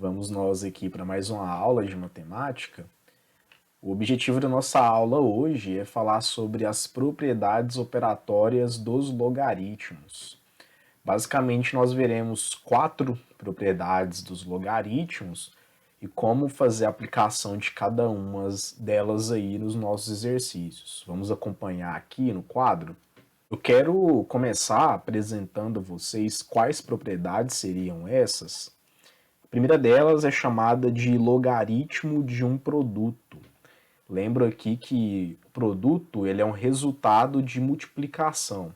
Vamos nós aqui para mais uma aula de matemática. O objetivo da nossa aula hoje é falar sobre as propriedades operatórias dos logaritmos. Basicamente, nós veremos 4 propriedades dos logaritmos e como fazer a aplicação de cada uma delas aí nos nossos exercícios. Vamos acompanhar aqui no quadro. Eu quero começar apresentando a vocês quais propriedades seriam essas. A primeira delas é chamada de logaritmo de um produto. Lembro aqui que o produto ele é um resultado de multiplicação.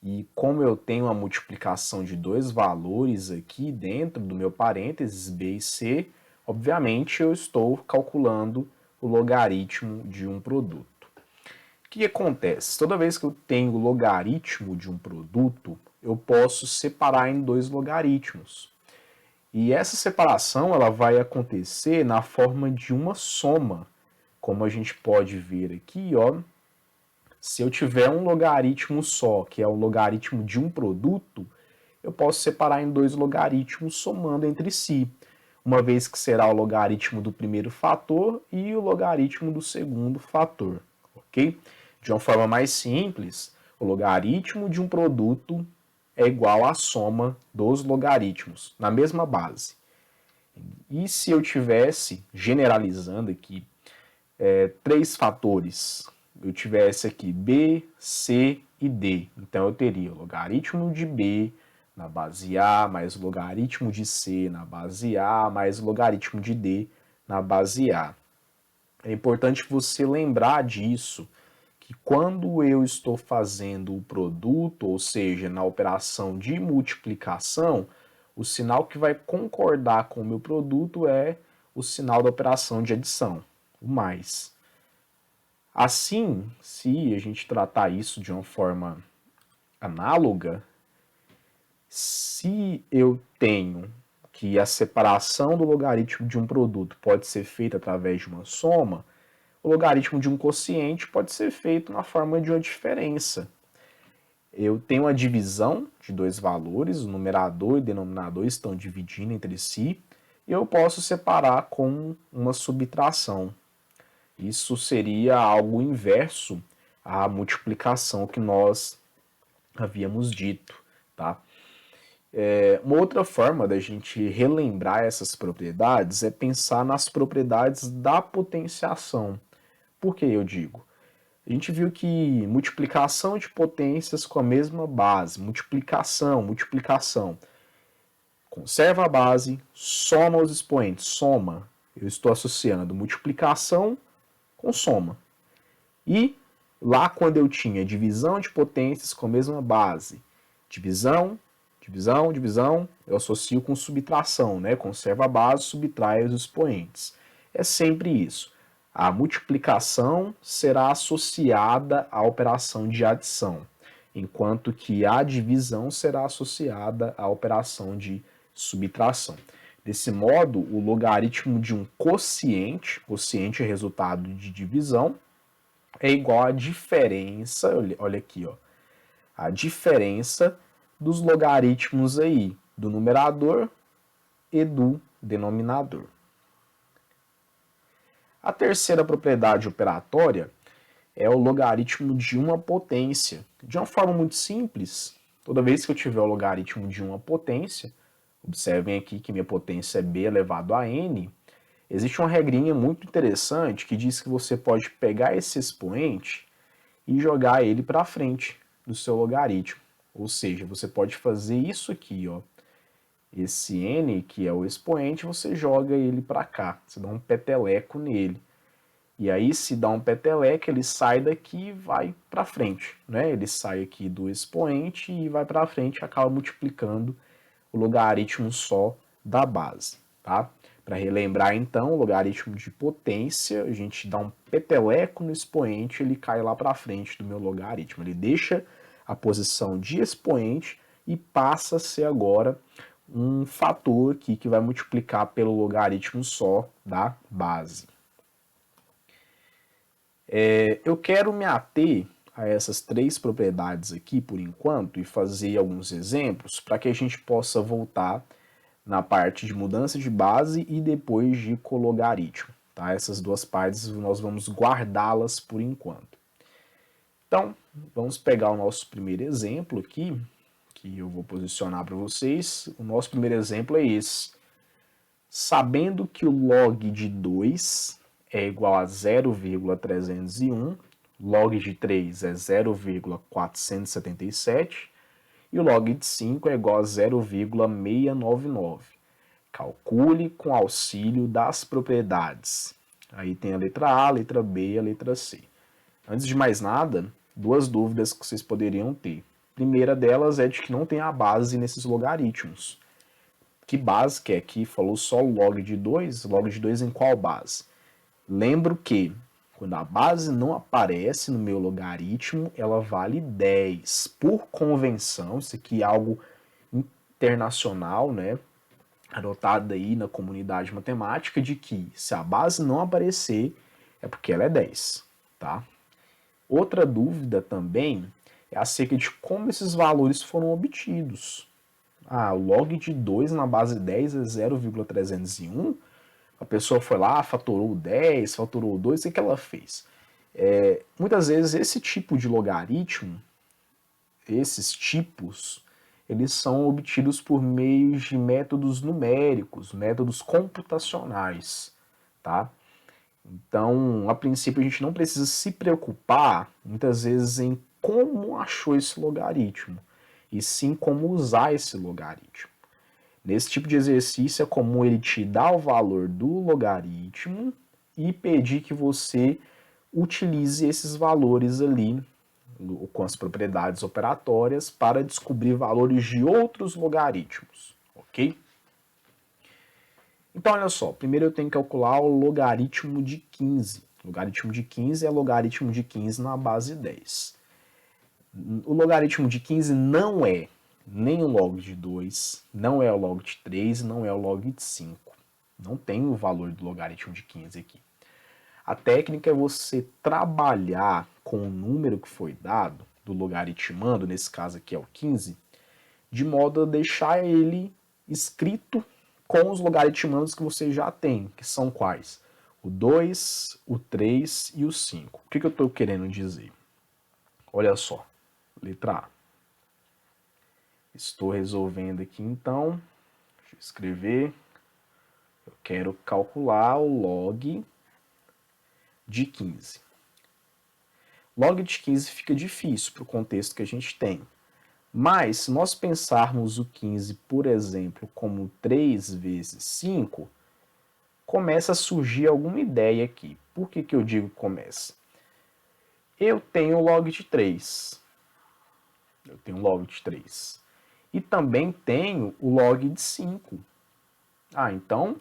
E como eu tenho a multiplicação de dois valores aqui dentro do meu parênteses B e C, obviamente eu estou calculando o logaritmo de um produto. O que acontece? Toda vez que eu tenho o logaritmo de um produto, eu posso separar em dois logaritmos. E essa separação ela vai acontecer na forma de uma soma. Como a gente pode ver aqui, ó, se eu tiver um logaritmo só, que é o logaritmo de um produto, eu posso separar em dois logaritmos somando entre si, uma vez que será o logaritmo do primeiro fator e o logaritmo do segundo fator, ok? De uma forma mais simples, o logaritmo de um produto é igual à soma dos logaritmos, na mesma base. E se eu tivesse, generalizando aqui, 3 fatores, eu tivesse aqui B, C e D, então eu teria o logaritmo de B na base A, mais o logaritmo de C na base A, mais o logaritmo de D na base A. É importante você lembrar disso, que quando eu estou fazendo o produto, ou seja, na operação de multiplicação, o sinal que vai concordar com o meu produto é o sinal da operação de adição, o mais. Assim, se a gente tratar isso de uma forma análoga, se eu tenho que a separação do logaritmo de um produto pode ser feita através de uma soma, o logaritmo de um quociente pode ser feito na forma de uma diferença. Eu tenho a divisão de dois valores, o numerador e o denominador estão dividindo entre si, e eu posso separar com uma subtração. Isso seria algo inverso à multiplicação que nós havíamos dito, tá? Uma outra forma da gente relembrar essas propriedades é pensar nas propriedades da potenciação. Por que eu digo? A gente viu que multiplicação de potências com a mesma base, multiplicação, conserva a base, soma os expoentes, soma. Eu estou associando multiplicação com soma. E lá quando eu tinha divisão de potências com a mesma base, divisão, eu associo com subtração, né? Conserva a base, subtrai os expoentes. É sempre isso. A multiplicação será associada à operação de adição, enquanto que a divisão será associada à operação de subtração. Desse modo, o logaritmo de um quociente é resultado de divisão, é igual à diferença, olha aqui, ó, a diferença dos logaritmos aí, do numerador e do denominador. A terceira propriedade operatória é o logaritmo de uma potência. De uma forma muito simples, toda vez que eu tiver o logaritmo de uma potência, observem aqui que minha potência é b elevado a n, existe uma regrinha muito interessante que diz que você pode pegar esse expoente e jogar ele para frente do seu logaritmo. Ou seja, você pode fazer isso aqui, ó. Esse n, que é o expoente, você joga ele para cá. Você dá um peteleco nele. E aí, se dá um peteleco, ele sai daqui e vai para frente, né? Ele sai aqui do expoente e vai para frente, acaba multiplicando o logaritmo só da base, tá? Para relembrar, então, o logaritmo de potência, a gente dá um peteleco no expoente, ele cai lá para frente do meu logaritmo. Ele deixa a posição de expoente e passa a ser agora um fator aqui que vai multiplicar pelo logaritmo só da base. Eu quero me ater a essas 3 propriedades aqui por enquanto e fazer alguns exemplos para que a gente possa voltar na parte de mudança de base e depois de cologaritmo. Tá? Essas duas partes nós vamos guardá-las por enquanto. Então, vamos pegar o nosso primeiro exemplo aqui, que eu vou posicionar para vocês. O nosso primeiro exemplo é esse. Sabendo que o log de 2 é igual a 0,301, log de 3 é 0,477 e o log de 5 é igual a 0,699. Calcule com auxílio das propriedades. Aí tem a letra A, a letra B e a letra C. Antes de mais nada, duas dúvidas que vocês poderiam ter. A primeira delas é de que não tem a base nesses logaritmos. Que base que é aqui? Falou só log de 2? Log de 2 em qual base? Lembro que quando a base não aparece no meu logaritmo, ela vale 10. Por convenção, isso aqui é algo internacional, né? Adotado aí na comunidade matemática, de que se a base não aparecer, é porque ela é 10, tá? Outra dúvida também é acerca de como esses valores foram obtidos. O log de 2 na base 10 é 0,301. A pessoa foi lá, fatorou 10, fatorou 2, o que ela fez? Muitas vezes esse tipo de logaritmo, esses tipos, eles são obtidos por meio de métodos numéricos, métodos computacionais, tá? Então, a princípio, a gente não precisa se preocupar, muitas vezes, em como achou esse logaritmo, e sim como usar esse logaritmo. Nesse tipo de exercício, é comum ele te dar o valor do logaritmo e pedir que você utilize esses valores ali, com as propriedades operatórias, para descobrir valores de outros logaritmos, ok? Então, olha só, primeiro eu tenho que calcular o logaritmo de 15. O logaritmo de 15 é logaritmo de 15 na base 10. O logaritmo de 15 não é nem o log de 2, não é o log de 3, não é o log de 5. Não tem o valor do logaritmo de 15 aqui. A técnica é você trabalhar com o número que foi dado, do logaritmando, nesse caso aqui é o 15, de modo a deixar ele escrito com os logaritmandos que você já tem, que são quais? O 2, o 3 e o 5. O que eu estou querendo dizer? Olha só, letra A. Estou resolvendo aqui então, deixa eu escrever, eu quero calcular o log de 15. Log de 15 fica difícil para o contexto que a gente tem. Mas, se nós pensarmos o 15, por exemplo, como 3 vezes 5, começa a surgir alguma ideia aqui. Por que eu digo começa? Eu tenho o log de 3. Eu tenho o log de 3. E também tenho o log de 5. Então,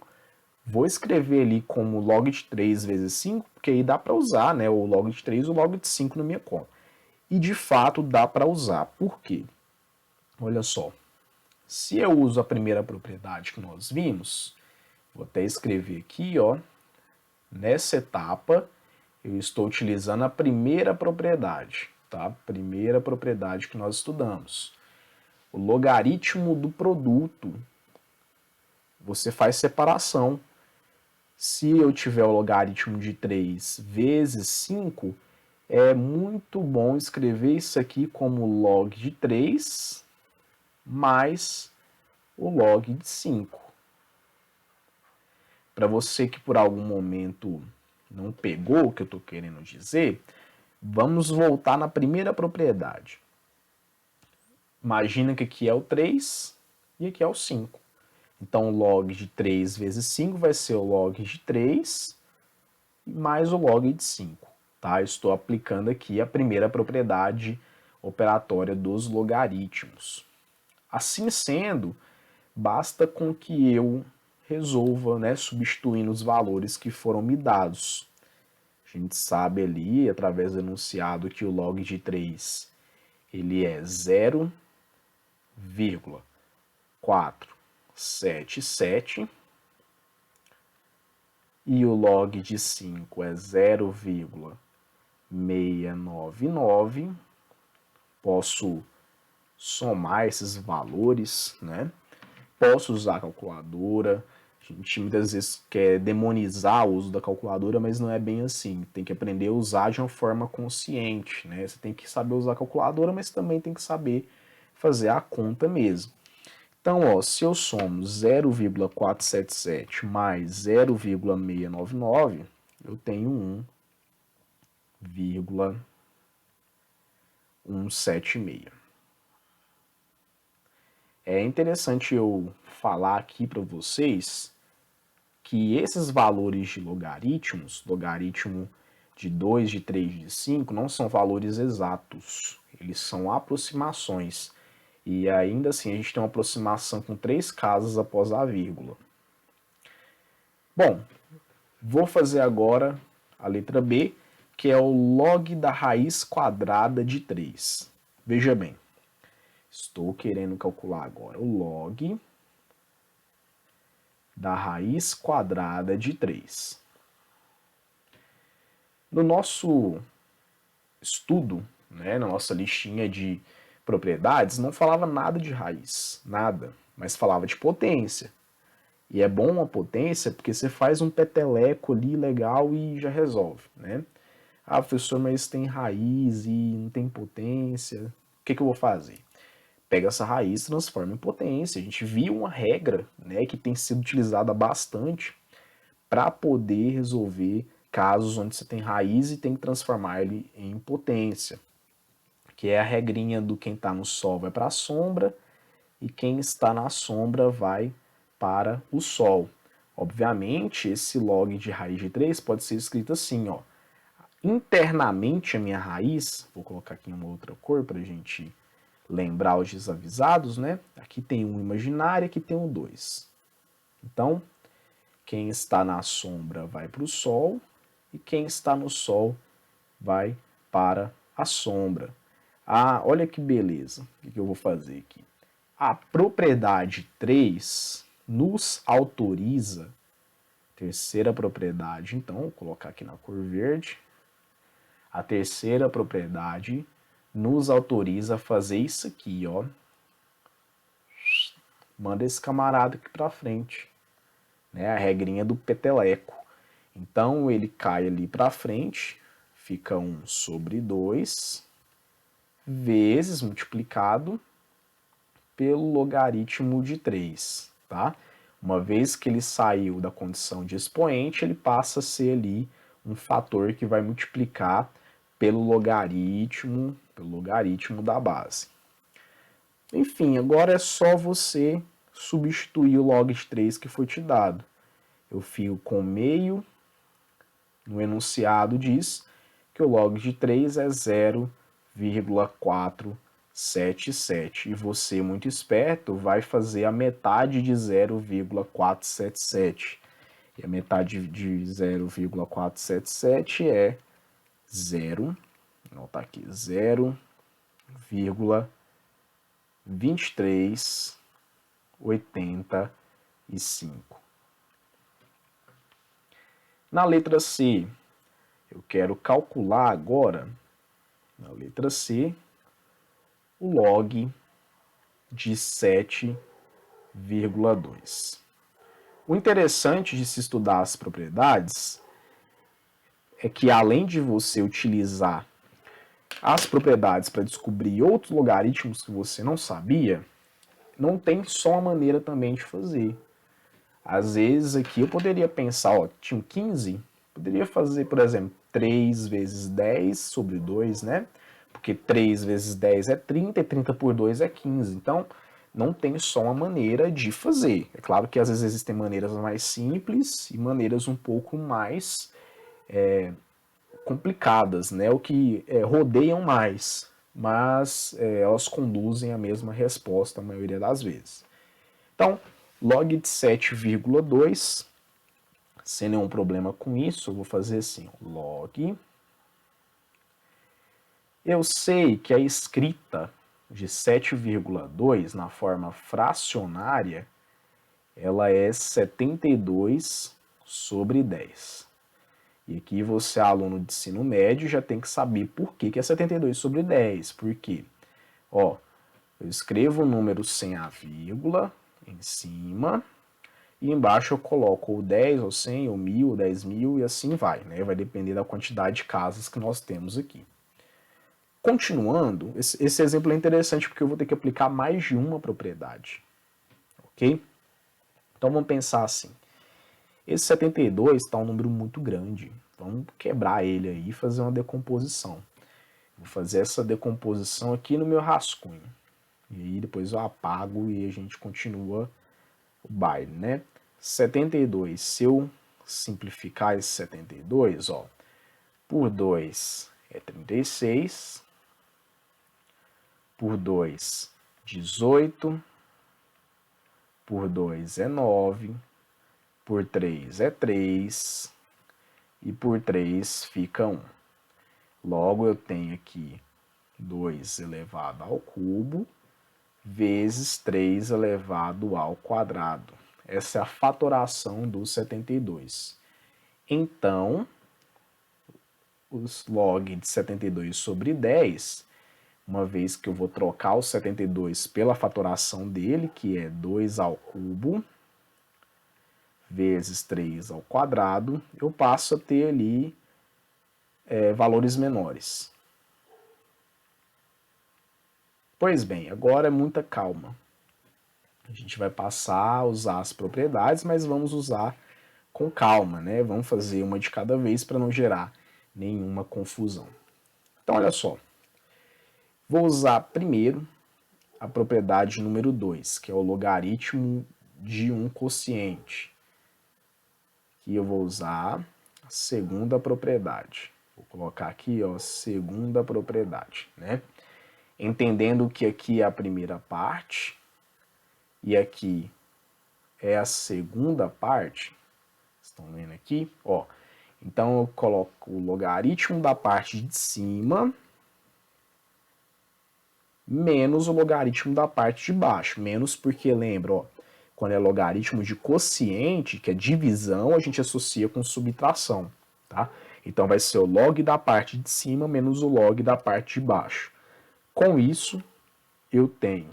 vou escrever ali como log de 3 vezes 5, porque aí dá para usar, né, o log de 3 e o log de 5 na minha conta. E, de fato, dá para usar. Por quê? Olha só. Se eu uso a primeira propriedade que nós vimos, vou até escrever aqui, ó, nessa etapa, eu estou utilizando a primeira propriedade, tá? Primeira propriedade que nós estudamos. O logaritmo do produto, você faz separação. Se eu tiver o logaritmo de 3 vezes 5, é muito bom escrever isso aqui como log de 3 mais o log de 5. Para você que por algum momento não pegou o que eu estou querendo dizer, vamos voltar na primeira propriedade. Imagina que aqui é o 3 e aqui é o 5. Então, o log de 3 vezes 5 vai ser o log de 3 mais o log de 5. Tá? Estou aplicando aqui a primeira propriedade operatória dos logaritmos. Assim sendo, basta com que eu resolva, né, substituindo os valores que foram me dados. A gente sabe ali, através do enunciado, que o log de 3 ele é 0,477 e o log de 5 é 0,699. Posso somar esses valores, né? posso usar a calculadora. A gente muitas vezes quer demonizar o uso da calculadora, mas não é bem assim. Tem que aprender a usar de uma forma consciente, né? Você tem que saber usar a calculadora, mas também tem que saber fazer a conta mesmo. Então, ó, se eu somo 0,477 mais 0,699, eu tenho 1,176. É interessante eu falar aqui para vocês que esses valores de logaritmos, logaritmo de 2, de 3, de 5, não são valores exatos, eles são aproximações. E ainda assim a gente tem uma aproximação com 3 casas após a vírgula. Bom, vou fazer agora a letra B, que é o log da raiz quadrada de 3. Veja bem, estou querendo calcular agora o log da raiz quadrada de 3. No nosso estudo, né, na nossa listinha de propriedades, não falava nada de raiz, nada, mas falava de potência. E é bom uma potência porque você faz um peteleco ali legal e já resolve, né? Ah, professor, mas tem raiz e não tem potência. O que eu vou fazer? Pega essa raiz e transforma em potência. A gente viu uma regra, né, que tem sido utilizada bastante para poder resolver casos onde você tem raiz e tem que transformar ele em potência, que é a regrinha do quem está no sol vai para a sombra e quem está na sombra vai para o sol. Obviamente, esse log de raiz de 3 pode ser escrito assim, ó. Internamente a minha raiz, vou colocar aqui uma outra cor para a gente lembrar os desavisados, né? Aqui tem um imaginário, aqui tem um 2. Então, quem está na sombra vai para o sol e quem está no sol vai para a sombra. Ah, olha que beleza. O que eu vou fazer aqui? A propriedade 3 nos autoriza, terceira propriedade, então, vou colocar aqui na cor verde, a terceira propriedade nos autoriza a fazer isso aqui, ó. Manda esse camarada aqui para frente, né? A regrinha do peteleco. Então ele cai ali para frente, fica 1 sobre 2 vezes multiplicado pelo logaritmo de 3, tá? Uma vez que ele saiu da condição de expoente, ele passa a ser ali um fator que vai multiplicar pelo logaritmo da base. Enfim, agora é só você substituir o log de 3 que foi te dado. Eu fico com meio, no enunciado diz que o log de 3 é 0,477. E você, muito esperto, vai fazer a metade de 0,477. E a metade de 0,477 é 0, não tá aqui, 0,2385. Na letra C, eu quero calcular agora, na letra C, o log de 7,2. O interessante de se estudar as propriedades é que, além de você utilizar as propriedades para descobrir outros logaritmos que você não sabia, não tem só uma maneira também de fazer. Às vezes aqui eu poderia pensar, ó, tinha 15, poderia fazer, por exemplo, 3 vezes 10 sobre 2, né? Porque 3 vezes 10 é 30 e 30 por 2 é 15. Então, não tem só uma maneira de fazer. É claro que às vezes existem maneiras mais simples e maneiras um pouco mais complicadas, né? O que rodeiam mais, mas elas conduzem à mesma resposta a maioria das vezes. Então, log de 7,2, sem nenhum problema com isso, eu vou fazer assim, log. Eu sei que a escrita de 7,2 na forma fracionária, ela é 72 sobre 10. E aqui você, aluno de ensino médio, já tem que saber por que é 72 sobre 10. Por quê? Ó, eu escrevo o número sem a vírgula, em cima. E embaixo eu coloco o 10, ou 100, ou 1000, ou 10.000 e assim vai, né? Vai depender da quantidade de casas que nós temos aqui. Continuando, esse exemplo é interessante porque eu vou ter que aplicar mais de uma propriedade, ok? Então vamos pensar assim, esse 72 está um número muito grande, vamos quebrar ele aí e fazer uma decomposição. Vou fazer essa decomposição aqui no meu rascunho, e aí depois eu apago e a gente continua o baile, né? 72, se eu simplificar esse 72, ó, por 2 é 36, por 2, 18, por 2 é 9, por 3 é 3, e por 3 fica 1. Logo, eu tenho aqui 2 elevado ao cubo, vezes 3 elevado ao quadrado. Essa é a fatoração do 72. Então, os log de 72 sobre 10, uma vez que eu vou trocar o 72 pela fatoração dele, que é 2 ao cubo, vezes 3 ao quadrado, eu passo a ter ali valores menores. Pois bem, agora é muita calma. A gente vai passar a usar as propriedades, mas vamos usar com calma, né? Vamos fazer uma de cada vez para não gerar nenhuma confusão. Então, olha só. Vou usar primeiro a propriedade número 2, que é o logaritmo de um quociente. E eu vou usar a segunda propriedade. Vou colocar aqui, ó, segunda propriedade, né? Entendendo que aqui é a primeira parte e aqui é a segunda parte. Estão vendo aqui? Ó, então eu coloco o logaritmo da parte de cima menos o logaritmo da parte de baixo. Menos porque, lembra, ó, quando é logaritmo de quociente, que é divisão, a gente associa com subtração, tá? Então vai ser o log da parte de cima menos o log da parte de baixo. Com isso, eu tenho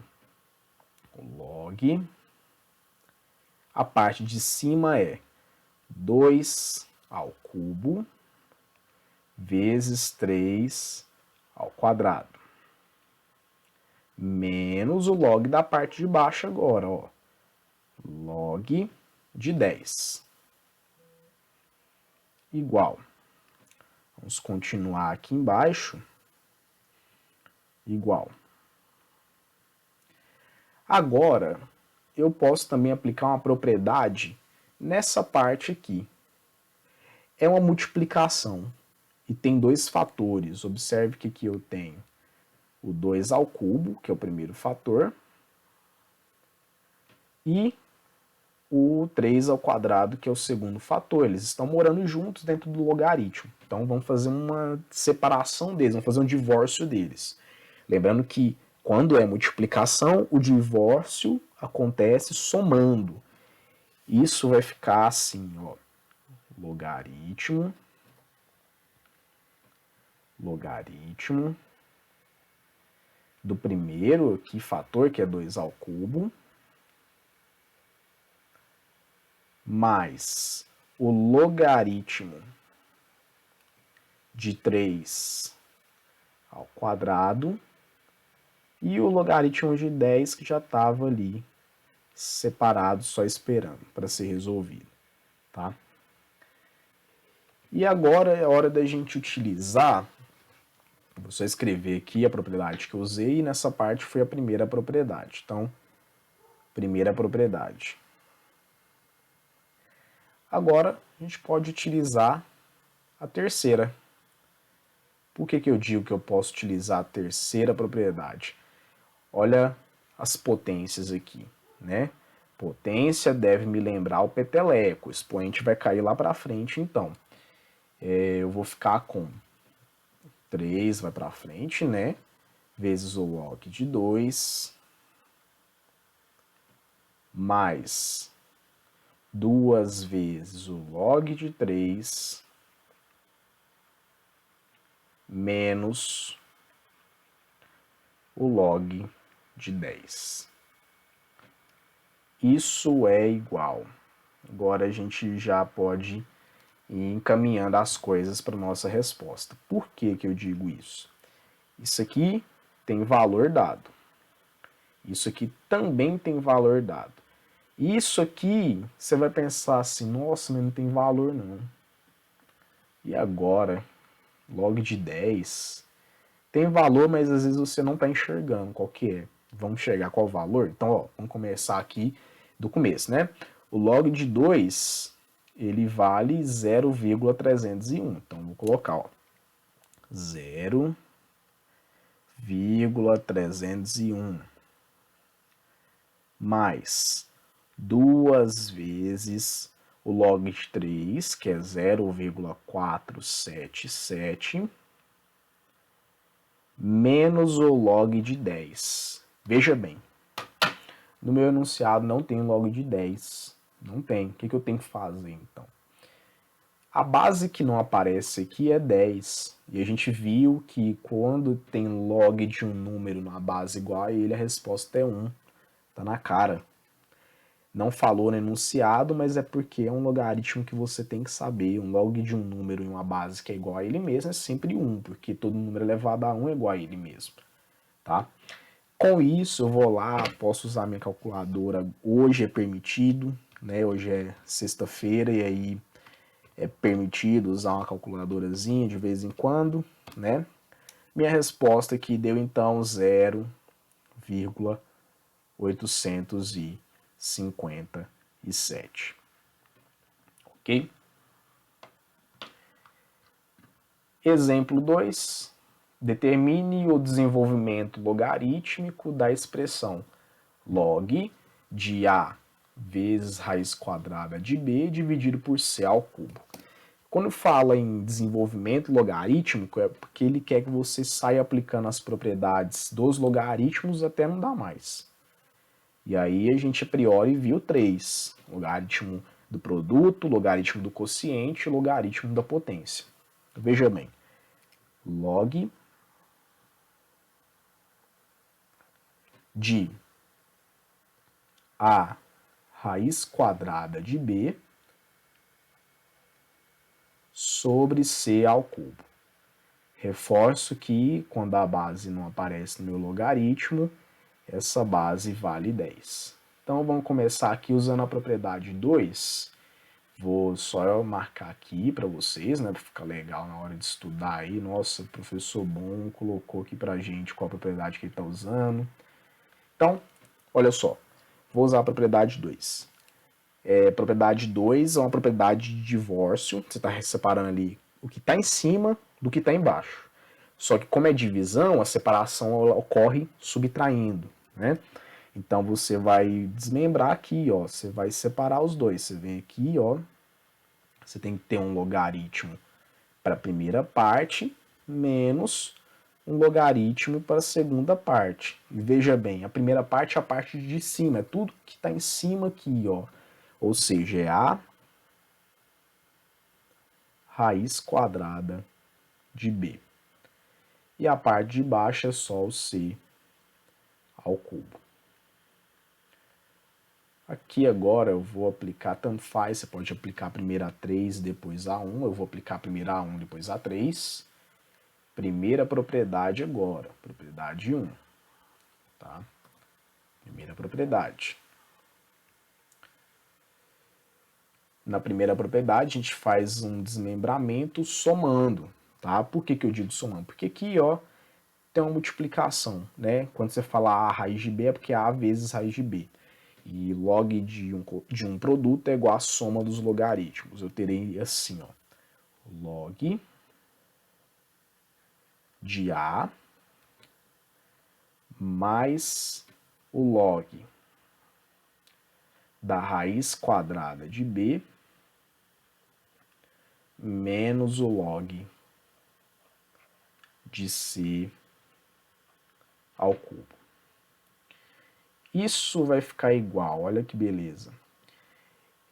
o log, a parte de cima é 2 ao cubo vezes 3 ao quadrado, menos o log da parte de baixo agora, ó, log de 10, igual. Vamos continuar aqui embaixo, igual. Agora, eu posso também aplicar uma propriedade nessa parte aqui. É uma multiplicação e tem dois fatores. Observe que aqui eu tenho o 2 ao cubo, que é o primeiro fator, e o 3 ao quadrado, que é o segundo fator. Eles estão morando juntos dentro do logaritmo. Então vamos fazer uma separação deles, vamos fazer um divórcio deles. Lembrando que quando é multiplicação, o divórcio acontece somando. Isso vai ficar assim, ó, logaritmo do primeiro aqui fator, que é 2 ao cubo, mais o logaritmo de 3 ao quadrado e o logaritmo de 10 que já estava ali separado, só esperando para ser resolvido, tá? E agora é hora da gente utilizar, vou só escrever aqui a propriedade que eu usei e nessa parte foi a primeira propriedade. Então, primeira propriedade. Agora, a gente pode utilizar a terceira. Por que eu digo que eu posso utilizar a terceira propriedade? Olha as potências aqui, né? Potência deve me lembrar o peteleco, o expoente vai cair lá para frente, então. Eu vou ficar com 3 vai para frente, né? Vezes o log de 2, mais 2 vezes o log de 3, menos o log de 10. isso é igual. Agora a gente já pode ir encaminhando as coisas para nossa resposta. Por que que eu digo isso? Isso aqui tem valor dado. Isso aqui também tem valor dado. Isso aqui, você vai pensar assim, nossa, mas não tem valor não. E agora? Log de 10 tem valor, mas às vezes você não está enxergando qual que é. Vamos enxergar qual o valor? Então, ó, vamos começar aqui do começo, né? O log de 2, ele vale 0,301. Então, vou colocar, ó, 0,301 mais 2 vezes o log de 3, que é 0,477, menos o log de 10. Veja bem, no meu enunciado não tem log de 10. Não tem. O que eu tenho que fazer, então? A base que não aparece aqui é 10. E a gente viu que quando tem log de um número numa base igual a ele, a resposta é 1. Tá na cara. Não falou no enunciado, mas é porque é um logaritmo que você tem que saber. Um log de um número em uma base que é igual a ele mesmo é sempre 1, porque todo número elevado a 1 é igual a ele mesmo. Tá? Com isso, eu vou lá, posso usar minha calculadora. Hoje é permitido, né? Hoje é sexta-feira e aí é permitido usar uma calculadorazinha de vez em quando, né? Minha resposta aqui deu então 0,857. Ok? Exemplo 2. Determine o desenvolvimento logarítmico da expressão log de A vezes raiz quadrada de B dividido por C ao cubo. Quando fala em desenvolvimento logarítmico, é porque ele quer que você saia aplicando as propriedades dos logaritmos até não dar mais. E aí a gente a priori viu 3. Logaritmo do produto, logaritmo do quociente e logaritmo da potência. Veja bem, log de A raiz quadrada de B sobre C ao cubo. Reforço que quando a base não aparece no meu logaritmo, essa base vale 10. Então vamos começar aqui usando a propriedade 2. Vou só marcar aqui para vocês, né, para ficar legal na hora de estudar aí. Nossa, professor bom colocou aqui para gente qual a propriedade que ele está usando. Então, olha só, vou usar a propriedade 2. Propriedade 2 é uma propriedade de divórcio, você está separando ali o que está em cima do que está embaixo. Só que como é divisão, a separação ocorre subtraindo, né? Então você vai desmembrar aqui, ó, você vai separar os dois. Você vem aqui, ó, você tem que ter um logaritmo para a primeira parte menos um logaritmo para a segunda parte. E veja bem, a primeira parte é a parte de cima, é tudo que está em cima aqui, ó. Ou seja, é a raiz quadrada de B. E a parte de baixo é só o C ao cubo. Aqui agora eu vou aplicar, tanto faz, você pode aplicar primeiro a 3, depois a 1. Eu vou aplicar primeiro a 1, depois a 3. Primeira propriedade agora, propriedade 1. Tá? Primeira propriedade. Na primeira propriedade, a gente faz um desmembramento somando. Tá? Por que eu digo somando? Porque aqui, ó, tem uma multiplicação, né? Quando você fala A raiz de B, é porque é A vezes raiz de B. E log de um produto é igual à soma dos logaritmos. Eu terei assim, ó, log de A mais o log da raiz quadrada de B menos o log de C ao cubo. Isso vai ficar igual, olha que beleza.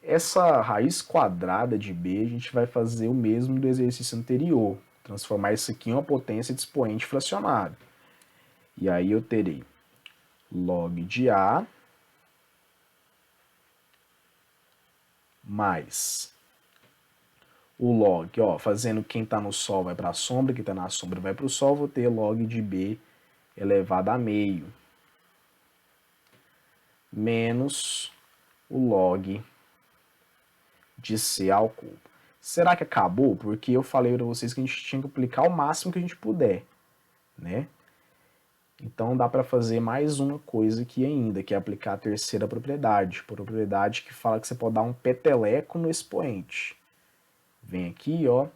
Essa raiz quadrada de B, a gente vai fazer o mesmo do exercício anterior, transformar isso aqui em uma potência de expoente fracionário. E aí eu terei log de A mais o log, ó, fazendo quem está no sol vai para a sombra, quem está na sombra vai para o sol, vou ter log de B elevado a meio, menos o log de C ao cubo. Será que acabou? Porque eu falei para vocês que a gente tinha que aplicar o máximo que a gente puder, né? Então dá para fazer mais uma coisa aqui ainda, que é aplicar a terceira propriedade que fala que você pode dar um peteleco no expoente. Vem aqui, ó,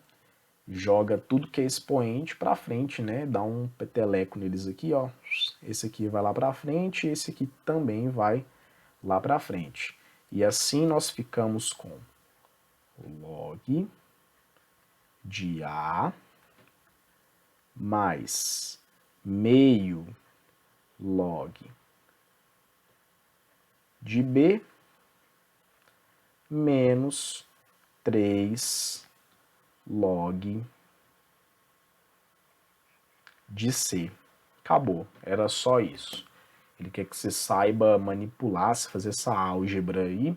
joga tudo que é expoente para frente, né? Dá um peteleco neles aqui, ó. Esse aqui vai lá para frente, esse aqui também vai lá para frente. E assim nós ficamos com o log de A mais meio log de B menos 3 log de C. Acabou, era só isso. Ele quer que você saiba manipular, fazer essa álgebra aí,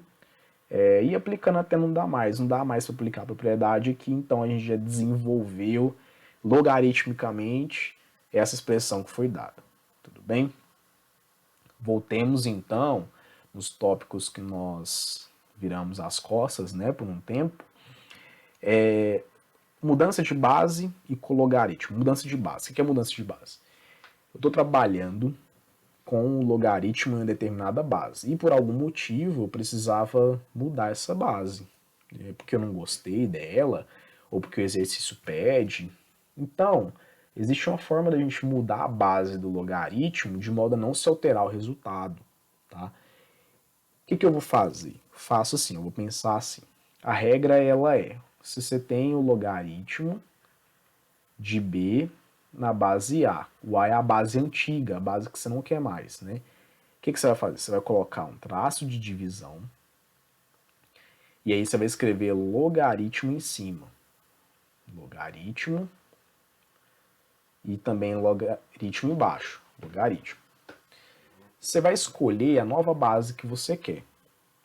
e aplicando até não dá mais para aplicar a propriedade aqui, então a gente já desenvolveu logaritmicamente essa expressão que foi dada. Tudo bem? Voltemos então nos tópicos que nós viramos as costas, né, por um tempo. Mudança de base e cologaritmo. Mudança de base. O que é mudança de base? Eu estou trabalhando com um logaritmo em determinada base. E por algum motivo eu precisava mudar essa base. Porque eu não gostei dela, ou porque o exercício pede. Então, existe uma forma da gente mudar a base do logaritmo de modo a não se alterar o resultado. Tá? O que eu vou fazer? Faço assim, eu vou pensar assim. A regra ela é, se você tem o logaritmo de B na base A. O A é a base antiga, a base que você não quer mais, né? O que você vai fazer? Você vai colocar um traço de divisão e aí você vai escrever logaritmo em cima. Logaritmo e também logaritmo embaixo. Logaritmo. Você vai escolher a nova base que você quer.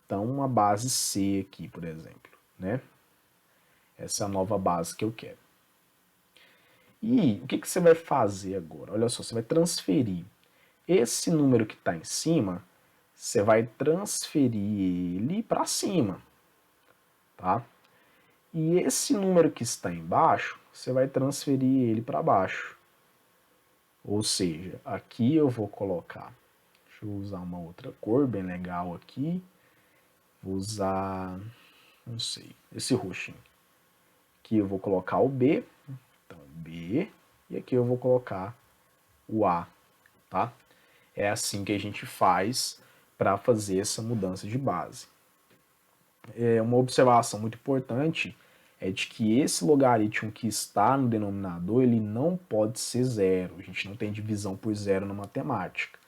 Então, uma base C aqui, por exemplo, né? Essa é a nova base que eu quero. E o que você vai fazer agora? Olha só, você vai transferir esse número que está em cima, você vai transferir ele para cima, tá? E esse número que está embaixo, você vai transferir ele para baixo. Ou seja, aqui eu vou colocar, deixa eu usar uma outra cor bem legal aqui, vou usar, não sei, esse roxinho. Aqui eu vou colocar o B, então B, e aqui eu vou colocar o A, tá? É assim que a gente faz para fazer essa mudança de base. Uma observação muito importante é de que esse logaritmo que está no denominador, ele não pode ser zero. A gente não tem divisão por zero na matemática.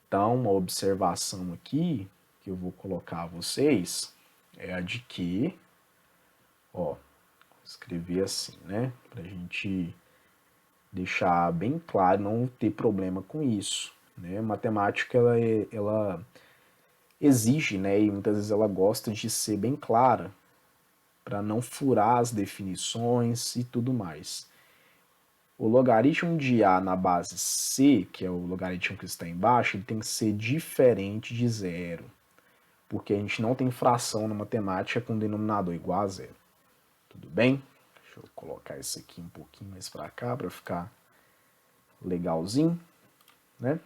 Então, uma observação aqui, que eu vou colocar a vocês, é a de que, ó, vou escrever assim, né, para a gente deixar bem claro, não ter problema com isso, né? Matemática, ela exige, né, e muitas vezes ela gosta de ser bem clara, para não furar as definições e tudo mais. O logaritmo de A na base C, que é o logaritmo que está embaixo, ele tem que ser diferente de zero, porque a gente não tem fração na matemática com denominador igual a zero. Tudo bem? Deixa eu colocar isso aqui um pouquinho mais para cá, para ficar legalzinho, né?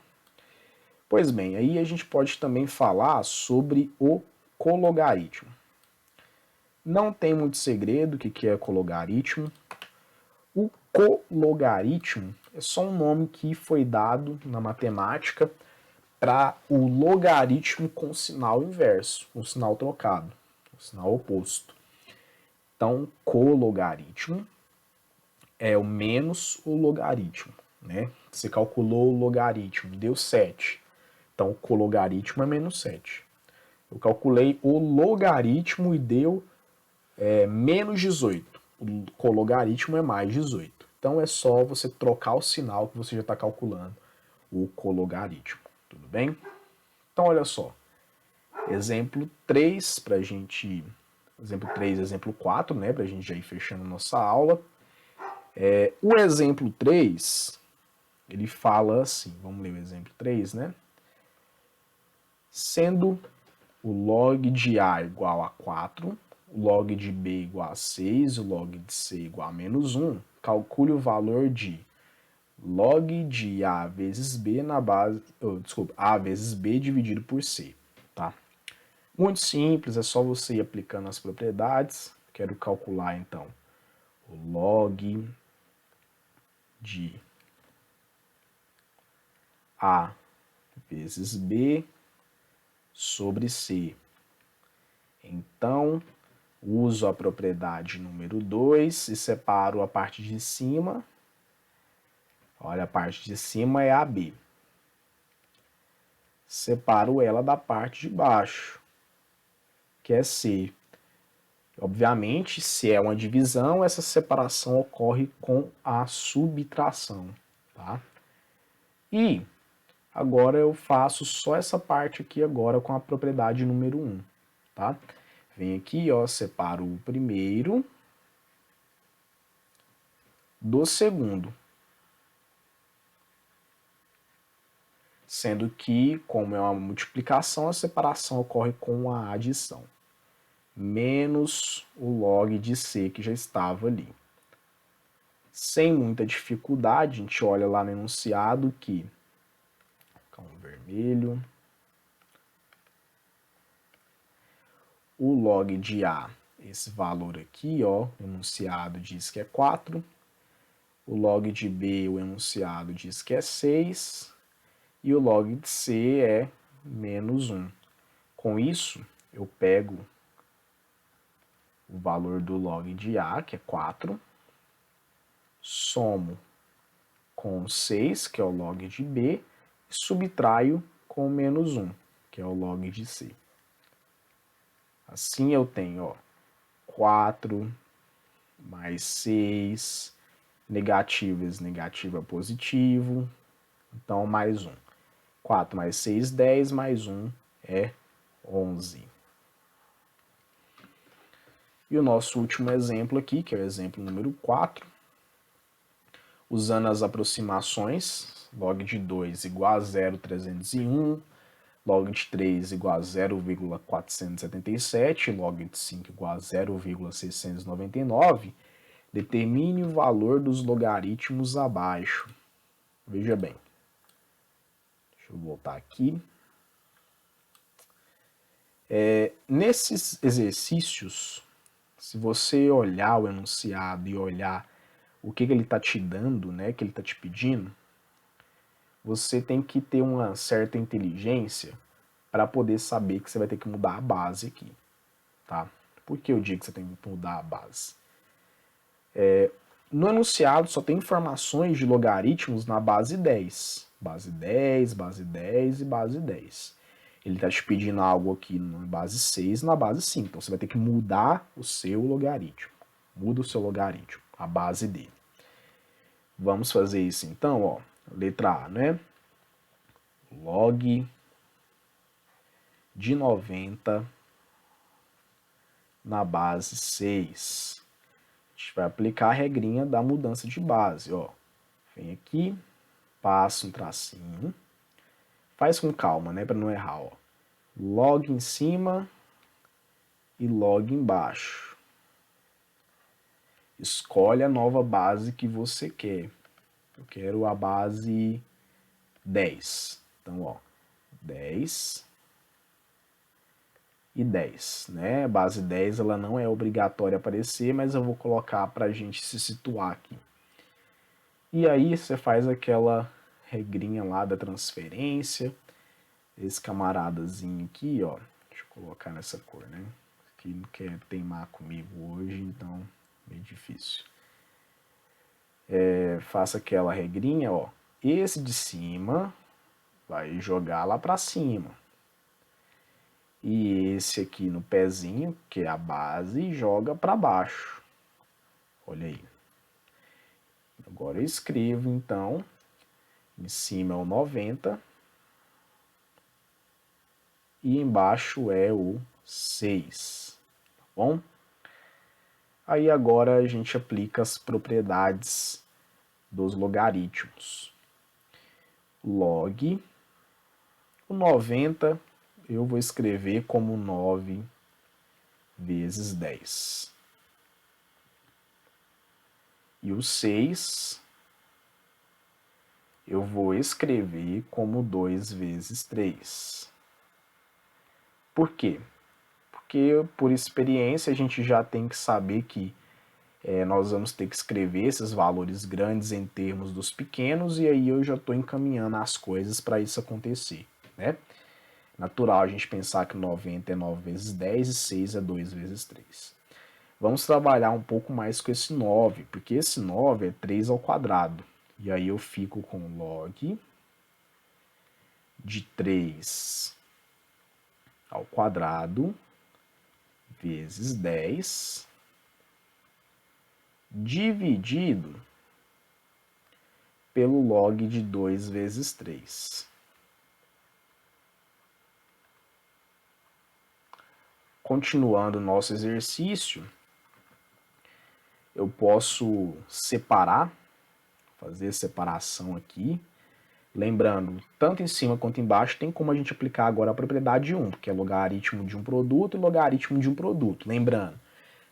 Pois bem, aí a gente pode também falar sobre o cologaritmo. Não tem muito segredo o que é cologaritmo. O cologaritmo é só um nome que foi dado na matemática para o logaritmo com sinal inverso, com sinal trocado, com sinal oposto. Então, cologaritmo é o menos o logaritmo, né? Você calculou o logaritmo, deu 7. Então, o cologaritmo é menos 7. Eu calculei o logaritmo e deu menos 18. O cologaritmo é mais 18. Então é só você trocar o sinal que você já está calculando o cologaritmo. Tudo bem? Então olha só. Exemplo 3 para a gente exemplo 3 e exemplo 4, né, para a gente já ir fechando nossa aula. O exemplo 3, ele fala assim, vamos ler o exemplo 3, né? Sendo o log de A igual a 4, o log de B igual a 6, o log de C igual a menos 1, calcule o valor de log de A vezes B na base, A vezes B dividido por C, tá? Muito simples, é só você ir aplicando as propriedades. Quero calcular, então, o log de A vezes B sobre C. Então, uso a propriedade número 2 e separo a parte de cima. Olha, a parte de cima é AB. Separo ela da parte de baixo, que é C. Obviamente, se é uma divisão, essa separação ocorre com a subtração, tá? E agora eu faço só essa parte aqui agora com a propriedade número 1, tá? Vem aqui, ó, separo o primeiro do segundo. Sendo que, como é uma multiplicação, a separação ocorre com a adição. Menos o log de C que já estava ali. Sem muita dificuldade, a gente olha lá no enunciado que, com vermelho, o log de A, esse valor aqui, ó, o enunciado diz que é 4, o log de B, o enunciado diz que é 6, e o log de C é menos 1. Com isso, eu pego o valor do log de A, que é 4, somo com 6, que é o log de B, e subtraio com menos 1, que é o log de C. Assim eu tenho, ó, 4 mais 6, negativo vezes negativo é positivo, então mais 1. 4 mais 6, 10, mais 1 é 11. E o nosso último exemplo aqui, que é o exemplo número 4, usando as aproximações, log de 2 igual a 0,301, log de 3 igual a 0,477, log de 5 igual a 0,699, determine o valor dos logaritmos abaixo. Veja bem. Deixa eu voltar aqui. Nesses exercícios, se você olhar o enunciado e olhar o que ele está te dando, né, que ele está te pedindo, você tem que ter uma certa inteligência para poder saber que você vai ter que mudar a base aqui, tá? Por que eu digo que você tem que mudar a base? No enunciado só tem informações de logaritmos na base 10. Base 10, base 10 e base 10. Ele está te pedindo algo aqui na base 6 e na base 5. Então você vai ter que mudar o seu logaritmo. Muda o seu logaritmo, a base dele. Vamos fazer isso então, ó. Letra A, né? Log de 90 na base 6. A gente vai aplicar a regrinha da mudança de base, ó. Vem aqui, passa um tracinho. Faz com calma, né, para não errar, ó. Log em cima e log embaixo. Escolhe a nova base que você quer. Eu quero a base 10. Então, ó, 10 e 10, né? Base 10 ela não é obrigatória aparecer, mas eu vou colocar para a gente se situar aqui. E aí você faz aquela regrinha lá da transferência. Esse camaradazinho aqui, ó, deixa eu colocar nessa cor, né? Que não quer teimar comigo hoje, então é meio difícil. Faça aquela regrinha, ó. Esse de cima vai jogar lá para cima. E esse aqui no pezinho, que é a base, joga para baixo. Olha aí. Agora eu escrevo, então, em cima é o 90 e embaixo é o 6, tá bom? Aí agora a gente aplica as propriedades dos logaritmos. Log, o 90 eu vou escrever como 9 vezes 10. E o 6 eu vou escrever como 2 vezes 3. Por quê? Porque, por experiência, a gente já tem que saber que nós vamos ter que escrever esses valores grandes em termos dos pequenos, e aí eu já estou encaminhando as coisas para isso acontecer, né? Natural a gente pensar que 90 é 9 vezes 10 e 6 é 2 vezes 3. Vamos trabalhar um pouco mais com esse 9, porque esse 9 é 3 ao quadrado. E aí eu fico com log de 3 ao quadrado vezes 10 dividido pelo log de 2 vezes 3. Continuando o nosso exercício, eu posso separar, fazer separação aqui. Lembrando, tanto em cima quanto embaixo tem como a gente aplicar agora a propriedade 1, porque é logaritmo de um produto e logaritmo de um produto. Lembrando,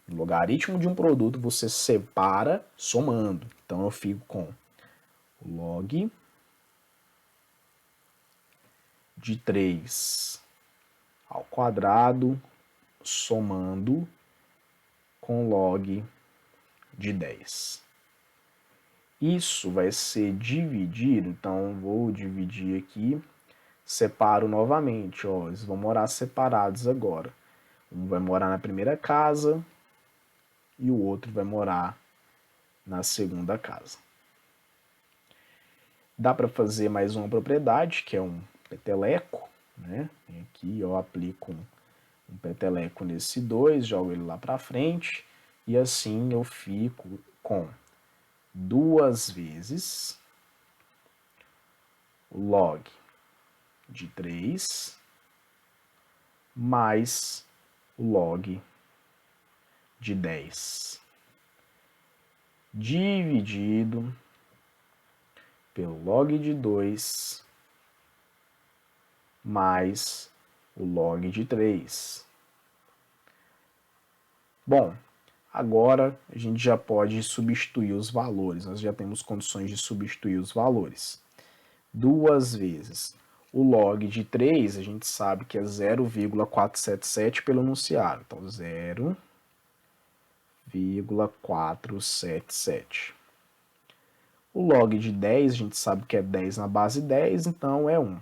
no logaritmo de um produto você separa somando. Então eu fico com log de 3 ao quadrado somando com log de 10. Isso vai ser dividido, então vou dividir aqui, separo novamente, ó, eles vão morar separados agora. Um vai morar na primeira casa e o outro vai morar na segunda casa. Dá para fazer mais uma propriedade, que é um peteleco, né? Aqui eu aplico um peteleco nesse 2, jogo ele lá para frente, e assim eu fico com 2 vezes o log de 3 mais o log de 10 dividido pelo log de 2 mais o log de 3. Bom, agora a gente já pode substituir os valores, nós já temos condições de substituir os valores. 2 vezes o log de 3, a gente sabe que é 0,477 pelo enunciado, então 0,477. O log de 10, a gente sabe que é 10 na base 10, então é 1.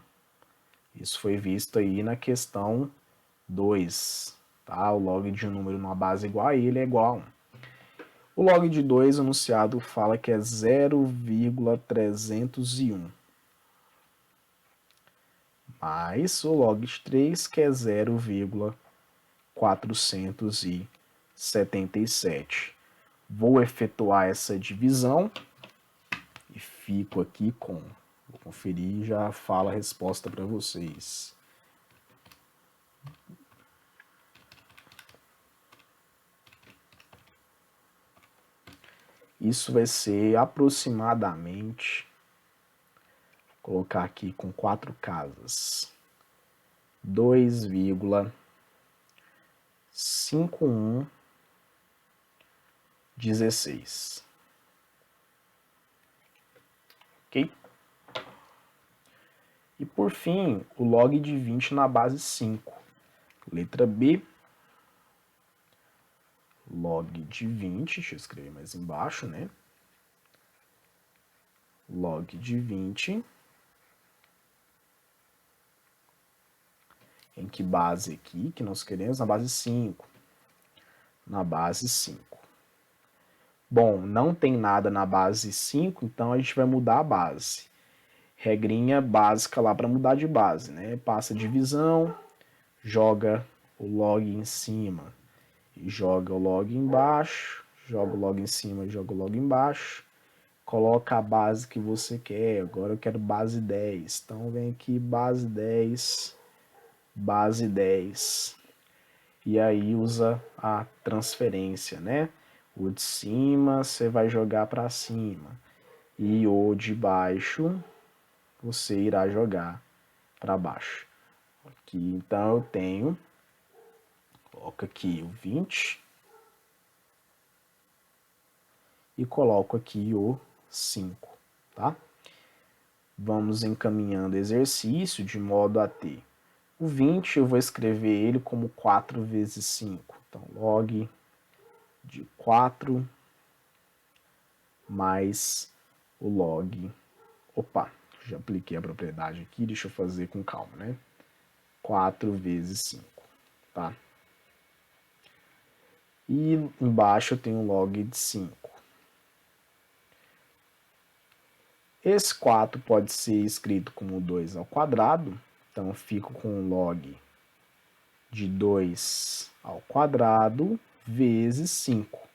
Isso foi visto aí na questão 2. Tá? O log de um número numa base igual a ele é igual a 1. O log de 2, o enunciado fala que é 0,301. Mais o log de 3, que é 0,477. Vou efetuar essa divisão e fico aqui com... Vou conferir e já falo a resposta para vocês. Isso vai ser aproximadamente, vou colocar aqui com 4 casas, 2,5116. Ok? E por fim, o log de 20 na base 5. Letra B, log de 20, deixa eu escrever mais embaixo, né? Log de 20, em que base aqui que nós queremos? Na base 5. Na base 5. Bom, não tem nada na base 5, então a gente vai mudar a base. Regrinha básica lá para mudar de base, né? Passa divisão, joga o log em cima e joga o log embaixo, joga o log em cima e joga o log embaixo, coloca a base que você quer. Agora eu quero base 10, então vem aqui base 10, base 10, e aí usa a transferência, né? O de cima você vai jogar para cima. E o de baixo você irá jogar para baixo. Aqui, então eu tenho, coloco aqui o 20 e coloco aqui o 5, tá? Vamos encaminhando o exercício de modo a ter o 20, eu vou escrever ele como 4 vezes 5. Então, log de 4 mais o log... Opa, já apliquei a propriedade aqui, deixa eu fazer com calma, né? 4 vezes 5, tá? E embaixo eu tenho log de 5. Esse 4 pode ser escrito como 2 ao quadrado, então eu fico com log de 2 ao quadrado vezes 5.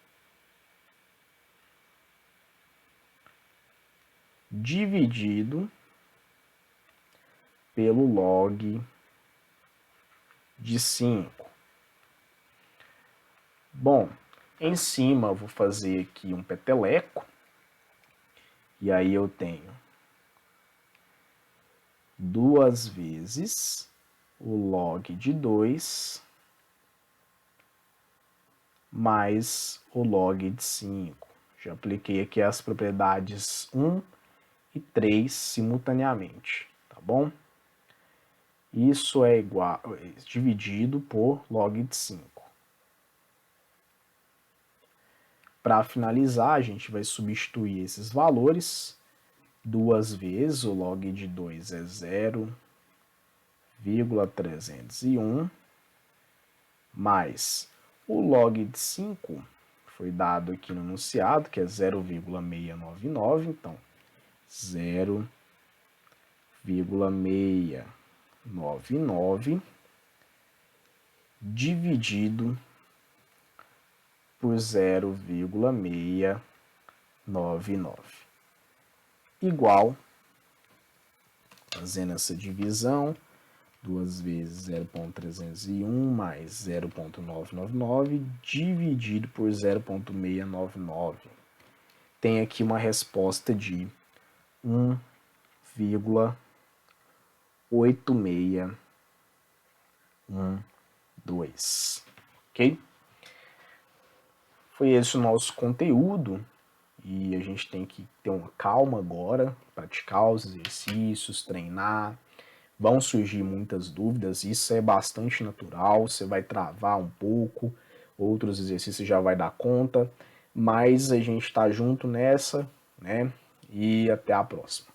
Dividido pelo log de 5. Bom, em cima eu vou fazer aqui um peteleco, e aí eu tenho 2 vezes o log de 2 mais o log de 5. Já apliquei aqui as propriedades 1 e 3 simultaneamente, tá bom? Isso é igual, dividido por log de 5. Para finalizar, a gente vai substituir esses valores. 2 vezes o log de 2 é 0,301, mais o log de 5 foi dado aqui no enunciado, que é 0,699, então 0,699 dividido por 0,699 igual, fazendo essa divisão, 2 vezes 0,301 mais 0,999 dividido por 0,699. Tem aqui uma resposta de 1,8612. Ok? Foi esse o nosso conteúdo. E a gente tem que ter uma calma agora, praticar os exercícios, treinar. Vão surgir muitas dúvidas, isso é bastante natural, você vai travar um pouco, outros exercícios já vai dar conta, mas a gente está junto nessa, né? E até a próxima.